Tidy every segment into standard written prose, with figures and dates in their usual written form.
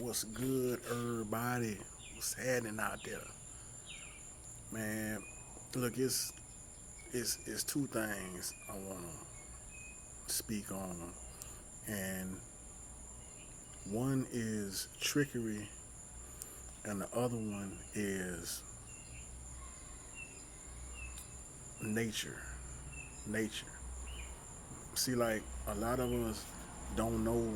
What's good, everybody? What's happening out there, man? Look, it's two things I want to speak on, and one is trickery, and the other one is nature. Nature. See, like a lot of us don't know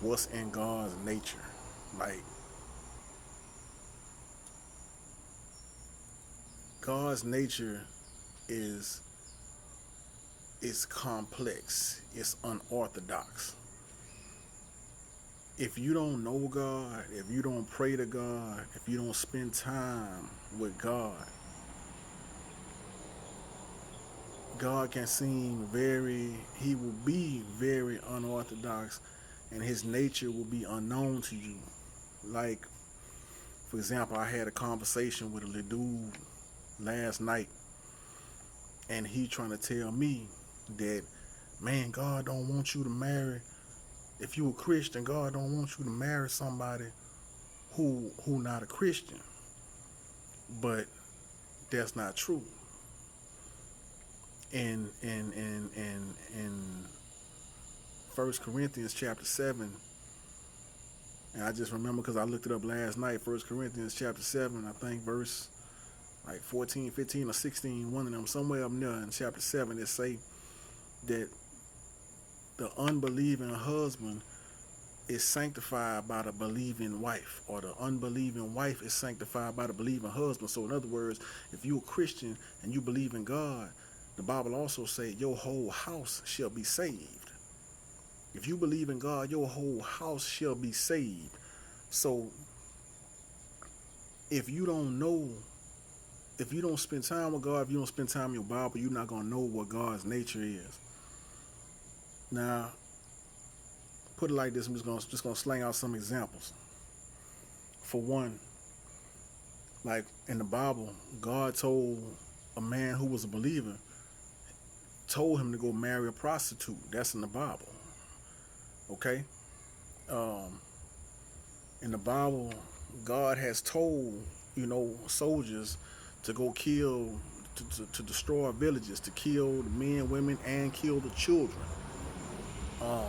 what's in God's nature. Like God's nature is is complex. It's unorthodox. If you don't know God, if you don't pray to God, if you don't spend time with God, God can seem he will be very unorthodox and his nature will be unknown to you. Like, for example, I had a conversation with a little dude last night and he trying to tell me that, man, God don't want you to marry. If you a Christian, God don't want you to marry somebody who not a Christian. But that's not true. In First Corinthians chapter 7, and I just remember because I looked it up last night. First Corinthians chapter 7, I think verse like 14, 15, or 16, one of them, somewhere up there in chapter 7, it say that the unbelieving husband is sanctified by the believing wife, or the unbelieving wife is sanctified by the believing husband. So in other words, if you a Christian and you believe in God, the Bible also say your whole house shall be saved. If you believe in God, your whole house shall be saved. So if you don't know, if you don't spend time with God, if you don't spend time in your Bible, you're not gonna know what God's nature is. Now, put it like this: I'm just gonna slang out some examples. For one, like in the Bible, God told a man who was a believer, told him to go marry a prostitute. That's in the Bible. Okay. Um, in the Bible, God has told soldiers to go kill, to destroy villages, to kill the men, women, and kill the children. Um,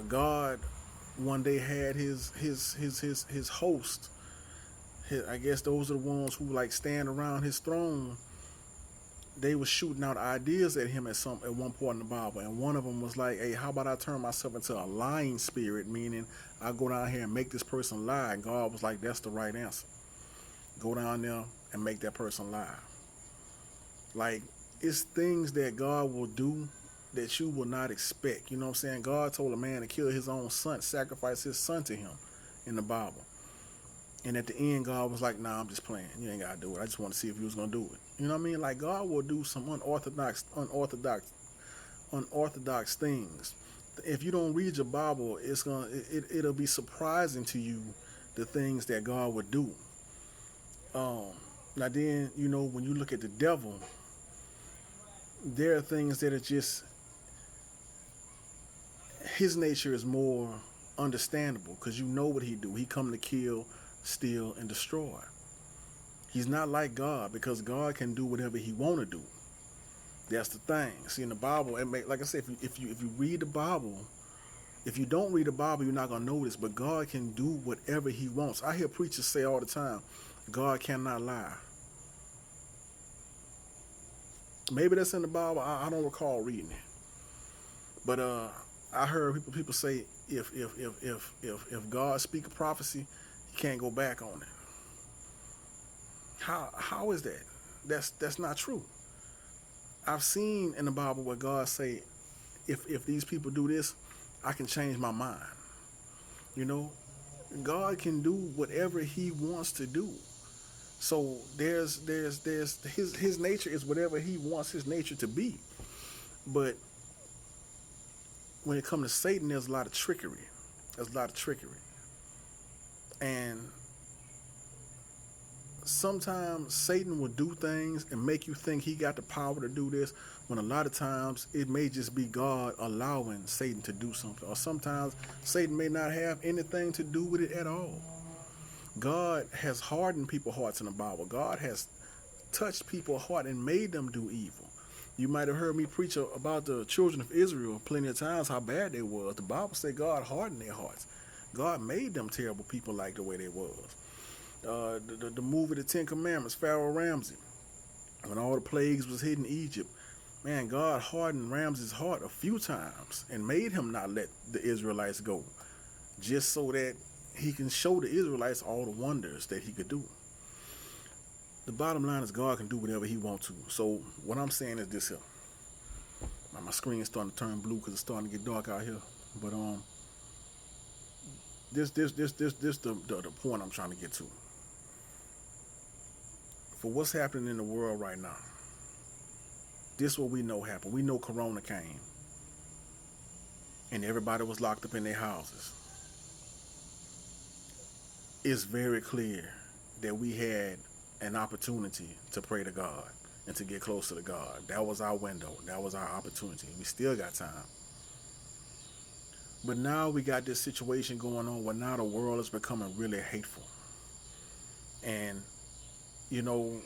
God one day had his host. I guess those are the ones who like stand around his throne. They were shooting out ideas at him at one point in the Bible, and one of them was like, "Hey, how about I turn myself into a lying spirit, meaning I go down here and make this person lie?" And God was like, "That's the right answer. Go down there and make that person lie." Like, it's things that God will do that you will not expect. You know what I'm saying? God told a man to kill his own son, sacrifice his son to him in the Bible. And at the end, God was like, "Nah, I'm just playing. You ain't gotta do it. I just want to see if you was gonna do it." You know what I mean? Like, God will do some unorthodox things. If you don't read your Bible, it'll be surprising to you the things that God would do. Um, Now then, when you look at the devil, there are things that are just his nature is more understandable because you know what he do. He come to kill, steal, and destroy. He's not like God because God can do whatever he want to do. That's the thing. See, in the Bible, like I said, if you read the Bible, if you don't read the Bible, you're not gonna know this. But God can do whatever He wants. I hear preachers say all the time, God cannot lie. Maybe that's in the Bible. I don't recall reading it. But I heard people say if God speak a prophecy, He can't go back on it. How is that? That's not true. I've seen in the Bible where God say, if these people do this, I can change my mind. You know, God can do whatever He wants to do. So there's his nature is whatever He wants His nature to be. But when it comes to Satan, there's a lot of trickery. There's a lot of trickery, and sometimes Satan will do things and make you think he got the power to do this, when a lot of times it may just be God allowing Satan to do something. Or sometimes Satan may not have anything to do with it at all. God has hardened people's hearts in the Bible. God has touched people's heart and made them do evil. You might have heard me preach about the children of Israel plenty of times, how bad they was. The Bible said God hardened their hearts. God made them terrible people like the way they was. The movie The Ten Commandments, Pharaoh Ramsey, when all the plagues was hit in Egypt, man, God hardened Ramses' heart a few times and made him not let the Israelites go, just so that he can show the Israelites all the wonders that he could do. The bottom line is God can do whatever he wants to. So what I'm saying is this here. My screen is starting to turn blue because it's starting to get dark out here. But this the point I'm trying to get to. For what's happening in the world right now, this is what we know happened. We know Corona came, and everybody was locked up in their houses. It's very clear that we had an opportunity to pray to God and to get closer to God. That was our window. That was our opportunity. We still got time. But now we got this situation going on where now the world is becoming really hateful. And, you know,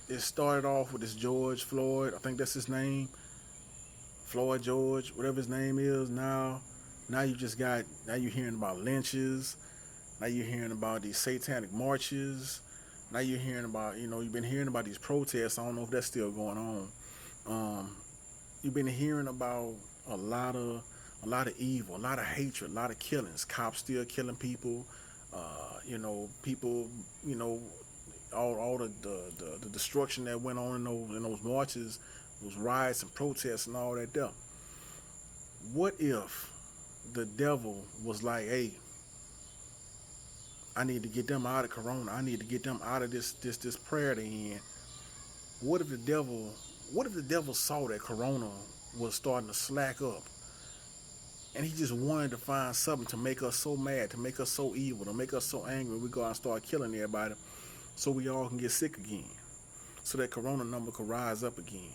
it started off with this George Floyd, I think that's his name, Floyd George, whatever his name is. Now you're hearing about lynches. Now you're hearing about these satanic marches. Now you're hearing about, you've been hearing about these protests. I don't know if that's still going on. You've been hearing about a lot of evil, a lot of hatred, a lot of killings. Cops still killing people. People, all the destruction that went on in those marches, those riots and protests and all that there. What if the devil was like, hey, I need to get them out of Corona. I need to get them out of this prayer they in. What if the devil saw that Corona was starting to slack up, and he just wanted to find something to make us so mad, to make us so evil, to make us so angry, we go out and start killing everybody, so we all can get sick again, so that Corona number could rise up again.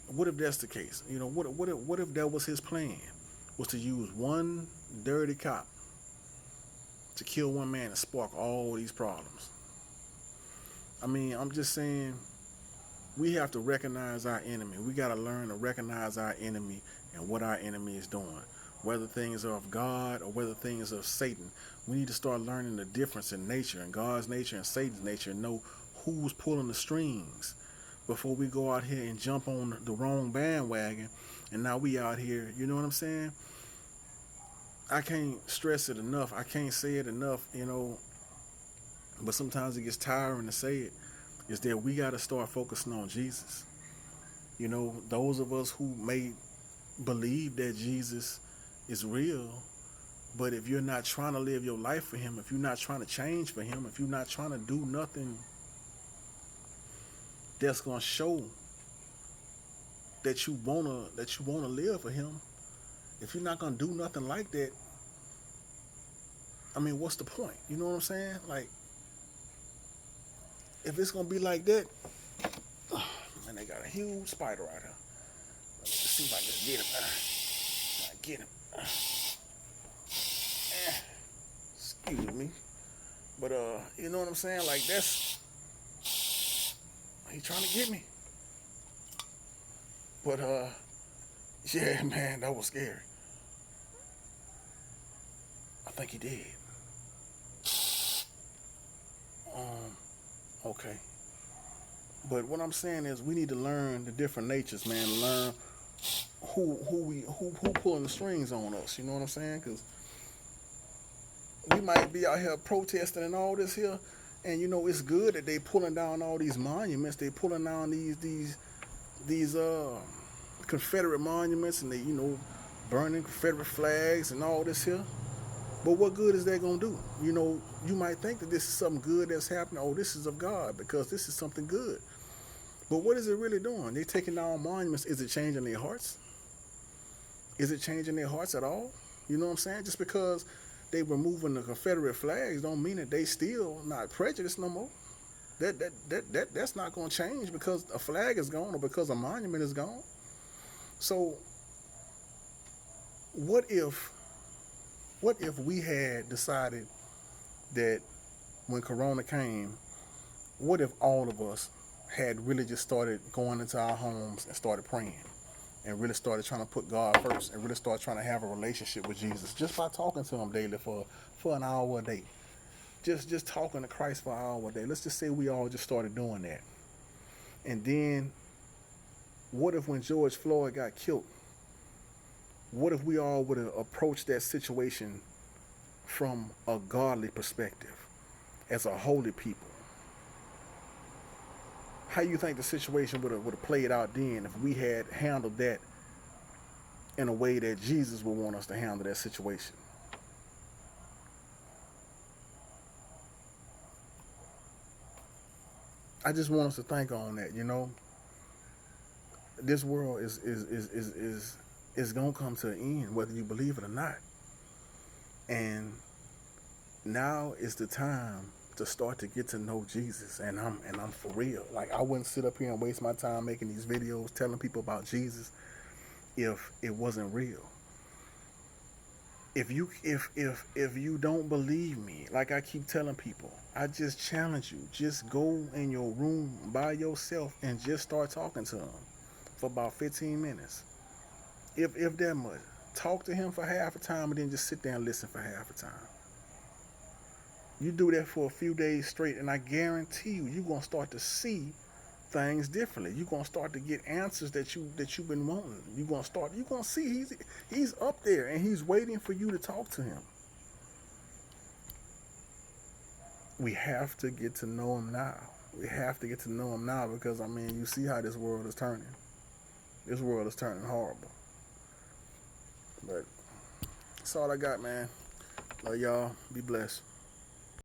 What if that's the case? What if that was his plan? Was to use one dirty cop to kill one man and spark all these problems. I mean, I'm just saying, we have to recognize our enemy. We got to learn to recognize our enemy and what our enemy is doing. Whether things are of God or whether things are of Satan, we need to start learning the difference in nature, and God's nature and Satan's nature, and know who's pulling the strings before we go out here and jump on the wrong bandwagon, and now we out here, you know what I'm saying? I can't stress it enough. I can't say it enough, but sometimes it gets tiring to say it, is that we got to start focusing on Jesus. Those of us who may believe that Jesus is real, but if you're not trying to live your life for him, if you're not trying to change for him, if you're not trying to do nothing that's going to show that you wanna live for him, if you're not going to do nothing like that, I mean, what's the point? You know what I'm saying? Like, if it's going to be like that, man, they got a huge spider right here. Let's see if I can just get him. Get him. Excuse me. But, you know what I'm saying? Like, he trying to get me. But, yeah, man, that was scary. I think he did. Okay. But what I'm saying is, we need to learn the different natures, man. Learn who pulling the strings on us. You know what I'm saying? Because we might be out here protesting and all this here, and it's good that they pulling down all these monuments. They pulling down these Confederate monuments, and they burning Confederate flags and all this here. But what good is that going to do? You might think that this is something good that's happening. Oh, this is of God because this is something good. But what is it really doing? They taking down monuments. Is it changing their hearts? Is it changing their hearts at all? You know what I'm saying? Just because they removing the Confederate flags don't mean that they still not prejudiced no more. That's not going to change because a flag is gone or because a monument is gone. So what if we had decided that when Corona came, what if all of us had really just started going into our homes and started praying and really started trying to put God first and really started trying to have a relationship with Jesus just by talking to him daily for an hour a day. Just talking to Christ for an hour a day. Let's just say we all just started doing that. And then what if when George Floyd got killed, what if we all would have approached that situation from a godly perspective as a holy people? How you think the situation would have played out then if we had handled that in a way that Jesus would want us to handle that situation? I just want us to think on that. This world is gonna come to an end, whether you believe it or not. And now is the time to start to get to know Jesus, and I'm for real. Like, I wouldn't sit up here and waste my time making these videos telling people about Jesus if it wasn't real. If you don't believe me, like I keep telling people, I just challenge you, just go in your room by yourself and just start talking to him for about 15 minutes. If that much. Talk to him for half a time and then just sit there and listen for half a time. You do that for a few days straight, and I guarantee you're gonna start to see things differently. You're gonna start to get answers that you've been wanting. You're gonna see he's up there and he's waiting for you to talk to him. We have to get to know him now. We have to get to know him now because you see how this world is turning. This world is turning horrible. But that's all I got, man. Love y'all. Be blessed.